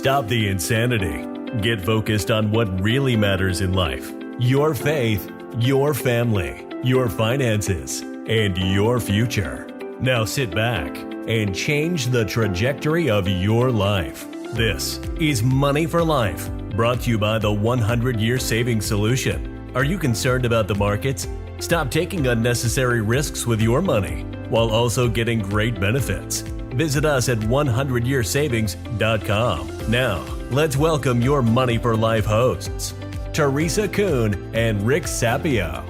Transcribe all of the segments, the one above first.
Stop the insanity. Get focused on what really matters in life. Your faith, your family, your finances, and your future. Now sit back and change the trajectory of your life. This is Money for Life, brought to you by the 100-Year Savings Solution. Are you concerned about the markets? Stop taking unnecessary risks with your money while also getting great benefits. Visit us at 100yearsavings.com. Now, let's welcome your Money for Life hosts, Teresa Kuhn and Rick Sapio.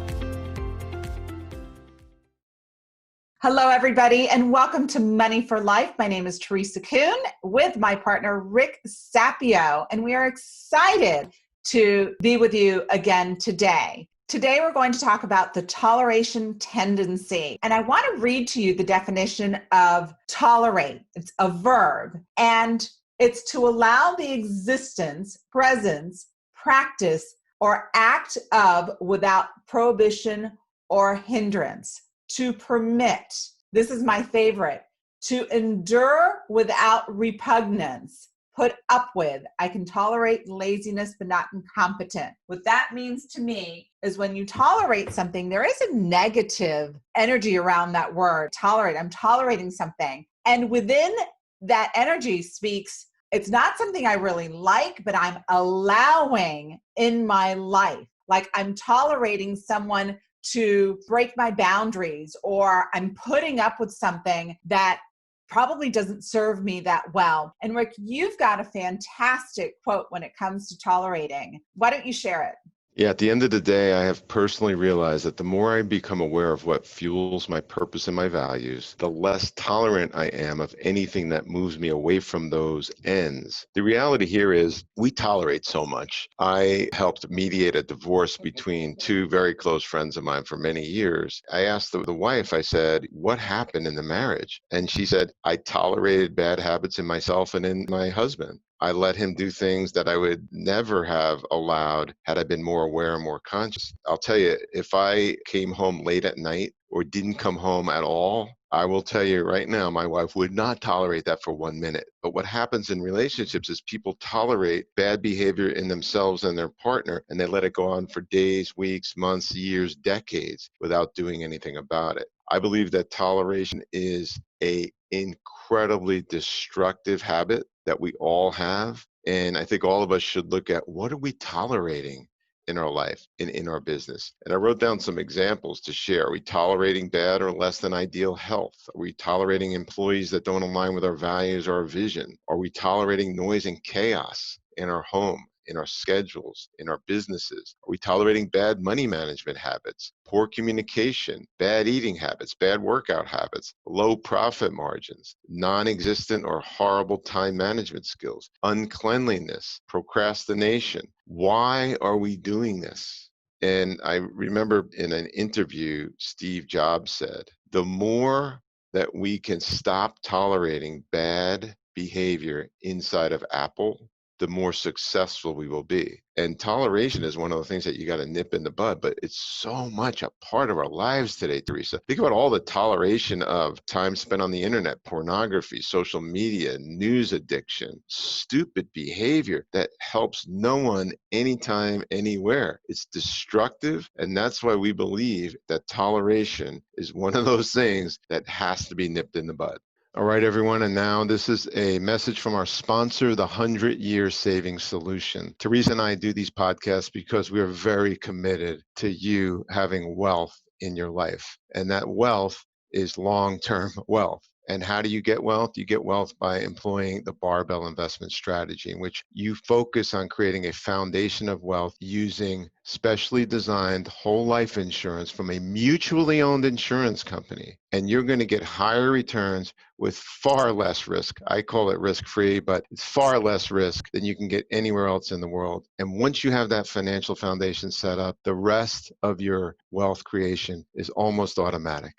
Hello, everybody, and welcome to Money for Life. My name is Teresa Kuhn with my partner, Rick Sapio, and we are excited to be with you again today. Today, we're going to talk about the toleration tendency, and I want to read to you the definition of tolerate. It's a verb, and it's to allow the existence, presence, practice, or act of without prohibition or hindrance. To permit, this is my favorite, to endure without repugnance, put up with. I can tolerate laziness, but not incompetent. What that means to me is when you tolerate something, there is a negative energy around that word, tolerate. I'm tolerating something. And within that energy speaks, it's not something I really like, but I'm allowing in my life. Like I'm tolerating someone to break my boundaries, or I'm putting up with something that probably doesn't serve me that well. And Rick, you've got a fantastic quote when it comes to tolerating. Why don't you share it? Yeah, at the end of the day, I have personally realized that the more I become aware of what fuels my purpose and my values, the less tolerant I am of anything that moves me away from those ends. The reality here is we tolerate so much. I helped mediate a divorce between two very close friends of mine for many years. I asked the wife, I said, what happened in the marriage? And she said, I tolerated bad habits in myself and in my husband. I let him do things that I would never have allowed had I been more aware and more conscious. I'll tell you, if I came home late at night or didn't come home at all, I will tell you right now, my wife would not tolerate that for 1 minute. But what happens in relationships is people tolerate bad behavior in themselves and their partner, and they let it go on for days, weeks, months, years, decades without doing anything about it. I believe that toleration is an incredibly destructive habit that we all have. And I think all of us should look at what are we tolerating in our life and in our business. And I wrote down some examples to share. Are we tolerating bad or less than ideal health? Are we tolerating employees that don't align with our values or our vision? Are we tolerating noise and chaos in our home, in our schedules, in our businesses? Are we tolerating bad money management habits, poor communication, bad eating habits, bad workout habits, low profit margins, non-existent or horrible time management skills, uncleanliness, procrastination? Why are we doing this? And I remember in an interview, Steve Jobs said, the more that we can stop tolerating bad behavior inside of Apple, the more successful we will be. And toleration is one of the things that you got to nip in the bud, but it's so much a part of our lives today, Teresa. Think about all the toleration of time spent on the internet, pornography, social media, news addiction, stupid behavior that helps no one anytime, anywhere. It's destructive, and that's why we believe that toleration is one of those things that has to be nipped in the bud. All right, everyone, and now this is a message from our sponsor, the 100-Year Savings Solution. Teresa and I do these podcasts because we are very committed to you having wealth in your life, and that wealth is long-term wealth. And how do you get wealth? You get wealth by employing the barbell investment strategy, in which you focus on creating a foundation of wealth using specially designed whole life insurance from a mutually owned insurance company. And you're going to get higher returns with far less risk. I call it risk-free, but it's far less risk than you can get anywhere else in the world. And once you have that financial foundation set up, the rest of your wealth creation is almost automatic.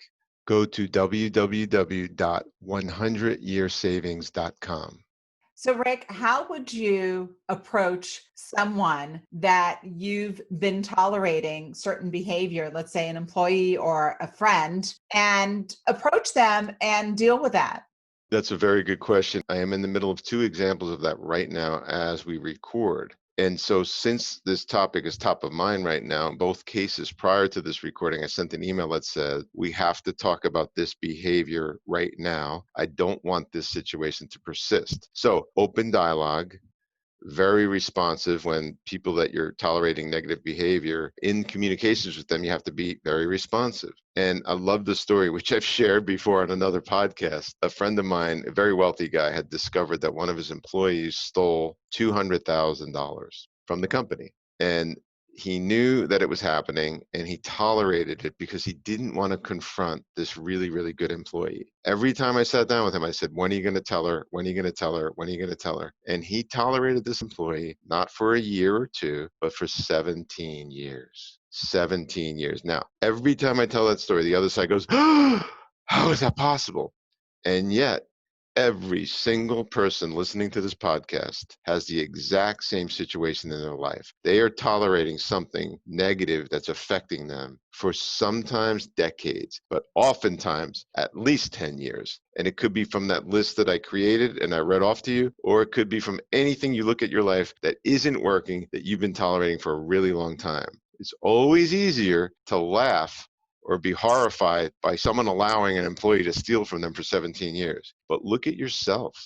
Go to www.100yearsavings.com. So Rick, how would you approach someone that you've been tolerating certain behavior, let's say an employee or a friend, and approach them and deal with that? That's a very good question. I am in the middle of two examples of that right now as we record. And so, since this topic is top of mind right now, in both cases prior to this recording, I sent an email that said, we have to talk about this behavior right now. I don't want this situation to persist. So, open dialogue, very responsive. When people that you're tolerating negative behavior, in communications with them, you have to be very responsive. And I love the story, which I've shared before on another podcast. A friend of mine, a very wealthy guy, had discovered that one of his employees stole $200,000 from the company. And he knew that it was happening, and he tolerated it because he didn't want to confront this really, really good employee. Every time I sat down with him, I said, when are you going to tell her? When are you going to tell her? When are you going to tell her? And he tolerated this employee, not for a year or two, but for 17 years. 17 years. Now, every time I tell that story, the other side goes, oh, how is that possible? And yet, every single person listening to this podcast has the exact same situation in their life. They are tolerating something negative that's affecting them for sometimes decades, but oftentimes at least 10 years. And it could be from that list that I created and I read off to you, or it could be from anything you look at your life that isn't working that you've been tolerating for a really long time. It's always easier to laugh or be horrified by someone allowing an employee to steal from them for 17 years. But look at yourself.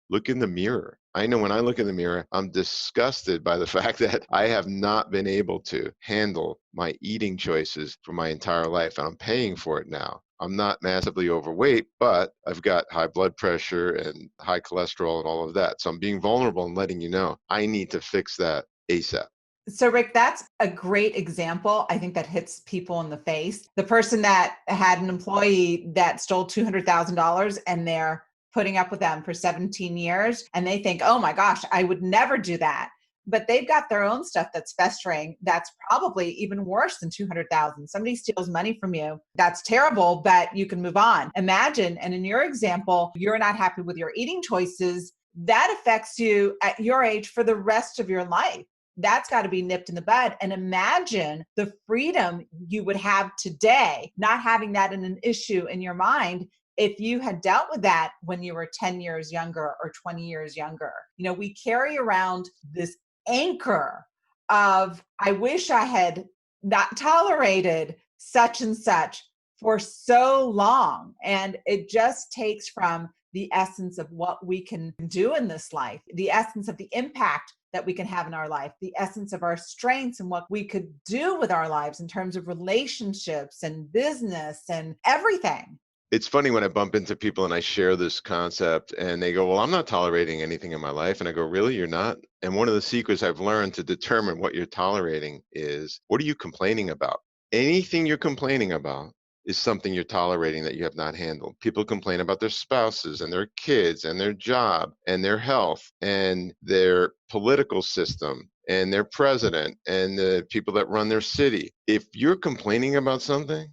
Look in the mirror. I know when I look in the mirror, I'm disgusted by the fact that I have not been able to handle my eating choices for my entire life, and I'm paying for it now. I'm not massively overweight, but I've got high blood pressure and high cholesterol and all of that. So I'm being vulnerable and letting you know I need to fix that ASAP. So, Rick, that's a great example. I think that hits people in the face. The person that had an employee that stole $200,000 and they're putting up with them for 17 years and they think, oh my gosh, I would never do that. But they've got their own stuff that's festering that's probably even worse than 200,000. Somebody steals money from you. That's terrible, but you can move on. Imagine, and in your example, you're not happy with your eating choices. That affects you at your age for the rest of your life. That's got to be nipped in the bud. And imagine the freedom you would have today, not having that in an issue in your mind if you had dealt with that when you were 10 years younger or 20 years younger. You know, we carry around this anchor of, I wish I had not tolerated such and such for so long. And it just takes from the essence of what we can do in this life, the essence of the impact that we can have in our life, the essence of our strengths and what we could do with our lives in terms of relationships and business and everything. It's funny when I bump into people and I share this concept and they go, well, I'm not tolerating anything in my life. And I go, really, you're not? And one of the secrets I've learned to determine what you're tolerating is, what are you complaining about? Anything you're complaining about is something you're tolerating that you have not handled. People complain about their spouses and their kids and their job and their health and their political system and their president and the people that run their city. If you're complaining about something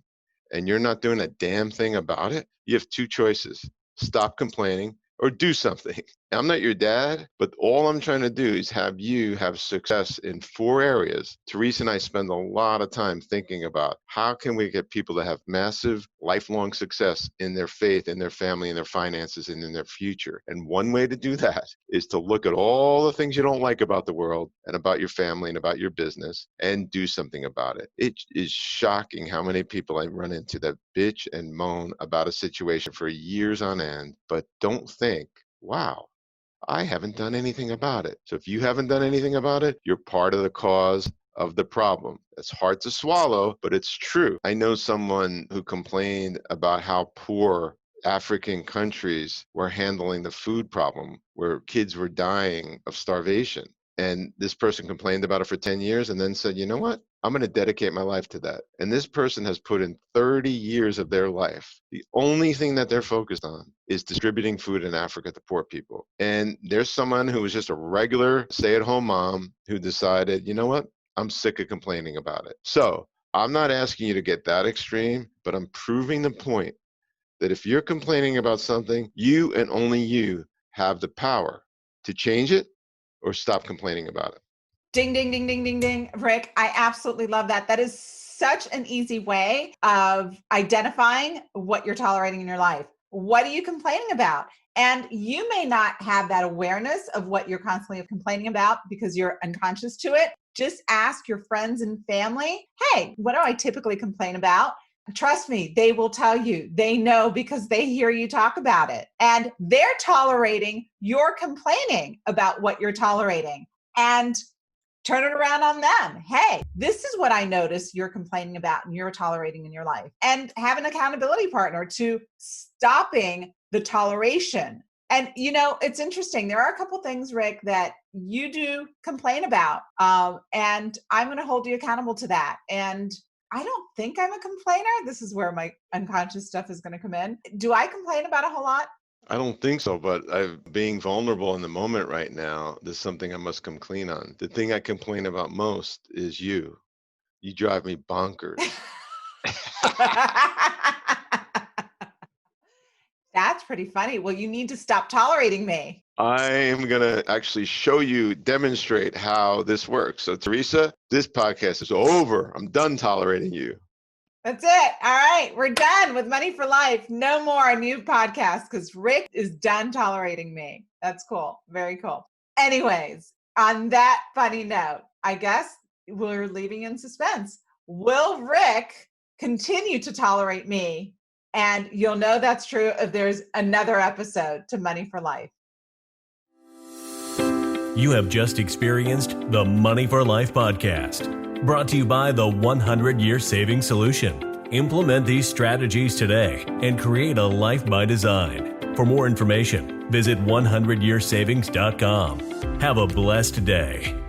and you're not doing a damn thing about it, you have two choices: stop complaining or do something. I'm not your dad, but all I'm trying to do is have you have success in 4 areas. Teresa and I spend a lot of time thinking about how can we get people to have massive lifelong success in their faith, in their family, in their finances, and in their future. And one way to do that is to look at all the things you don't like about the world and about your family and about your business and do something about it. It is shocking how many people I run into that bitch and moan about a situation for years on end, but don't think, wow, I haven't done anything about it. So if you haven't done anything about it, you're part of the cause of the problem. It's hard to swallow, but it's true. I know someone who complained about how poor African countries were handling the food problem, where kids were dying of starvation. And this person complained about it for 10 years and then said, you know what? I'm going to dedicate my life to that. And this person has put in 30 years of their life. The only thing that they're focused on is distributing food in Africa to poor people. And there's someone who was just a regular stay-at-home mom who decided, you know what? I'm sick of complaining about it. So I'm not asking you to get that extreme, but I'm proving the point that if you're complaining about something, you and only you have the power to change it or stop complaining about it. Ding, ding, ding, ding, ding, ding. Rick, I absolutely love that. That is such an easy way of identifying what you're tolerating in your life. What are you complaining about? And you may not have that awareness of what you're constantly complaining about because you're unconscious to it. Just ask your friends and family, hey, what do I typically complain about? Trust me, they will tell you. They know because they hear you talk about it. And they're tolerating your complaining about what you're tolerating. And turn it around on them. Hey, this is what I notice you're complaining about and you're tolerating in your life. And have an accountability partner to stopping the toleration. And, it's interesting. There are a couple things, Rick, that you do complain about. And I'm going to hold you accountable to that. And I don't think I'm a complainer. This is where my unconscious stuff is going to come in. Do I complain about a whole lot? I don't think so, but being vulnerable in the moment right now, there's something I must come clean on. The thing I complain about most is you. You drive me bonkers. That's pretty funny. Well, you need to stop tolerating me. I am going to actually demonstrate how this works. So, Teresa, this podcast is over. I'm done tolerating you. That's it. All right. We're done with Money for Life. No more new podcasts because Rick is done tolerating me. That's cool. Very cool. Anyways, on that funny note, I guess we're leaving in suspense. Will Rick continue to tolerate me? And you'll know that's true if there's another episode to Money for Life. You have just experienced the Money for Life podcast, brought to you by the 100-Year Savings Solution. Implement these strategies today and create a life by design. For more information, visit 100yearsavings.com. Have a blessed day.